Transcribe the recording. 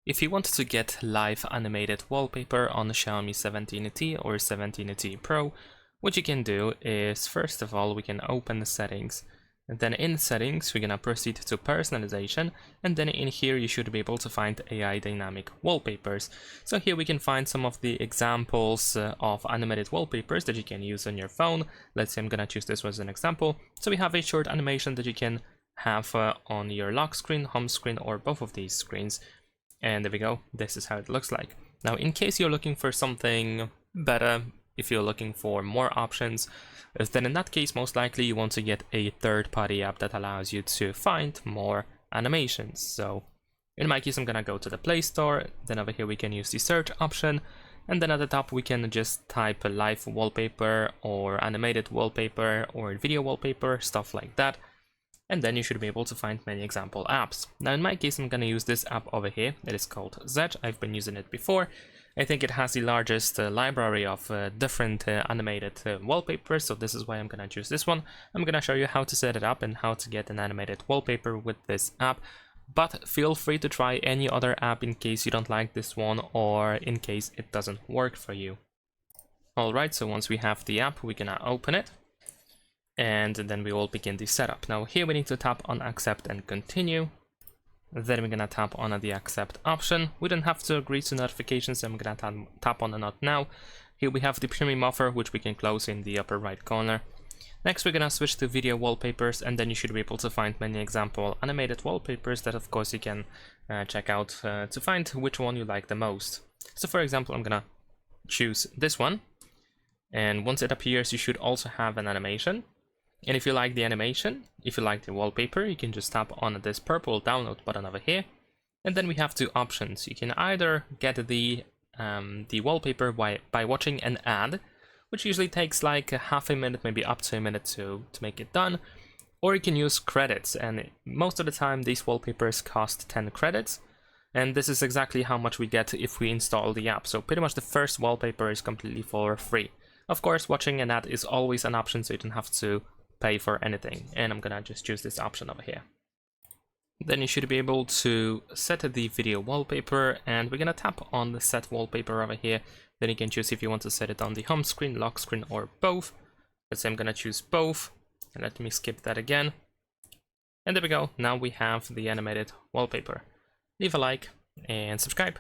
If you want to get live animated wallpaper on the Xiaomi 17T or 17T Pro, what you can do is, first of all, we can open the settings. And then in settings, we're gonna proceed to personalization, and then in here you should be able to find AI dynamic wallpapers. So here we can find some of the examples of animated wallpapers that you can use on your phone. Let's say I'm gonna choose this as an example. So we have a short animation that you can have on your lock screen, home screen, or both of these screens. And there we go, this is how it looks like. Now, in case you're looking for something better, if you're looking for more options, then in that case, most likely you want to get a third-party app that allows you to find more animations. So in my case, I'm gonna go to the Play Store, then over here we can use the search option, and then at the top we can just type a live wallpaper or animated wallpaper or video wallpaper, stuff like that. And then you should be able to find many example apps. Now in my case, I'm going to use this app over here. It is called Zedge. I've been using it before. I think it has the largest library of different animated wallpapers, so this is why I'm going to choose this one. I'm going to show you how to set it up and how to get an animated wallpaper with this app. But feel free to try any other app in case you don't like this one or in case it doesn't work for you. Alright, so once we have the app, we're going to open it. And then we will begin the setup. Now here we need to tap on accept and continue. Then we're gonna tap on the accept option. We don't have to agree to notifications, so I'm gonna tap on the not now. Here we have the premium offer, which we can close in the upper right corner. Next we're gonna switch to video wallpapers, and then you should be able to find many example animated wallpapers that of course you can check out to find which one you like the most. So for example, I'm gonna choose this one, and once it appears you should also have an animation. And if you like the animation, if you like the wallpaper, you can just tap on this purple download button over here. And then we have two options. You can either get the wallpaper by watching an ad, which usually takes like half a minute, maybe up to a minute to make it done. Or you can use credits, and most of the time these wallpapers cost 10 credits. And this is exactly how much we get if we install the app. So pretty much the first wallpaper is completely for free. Of course, watching an ad is always an option, so you don't have to pay for anything, and I'm gonna just choose this option over here. Then you should be able to set the video wallpaper, and we're gonna tap on the set wallpaper over here. Then you can choose if you want to set it on the home screen, lock screen, or both. Let's say I'm gonna choose both, and let me skip that again. And there we go, now we have the animated wallpaper. Leave a like and subscribe.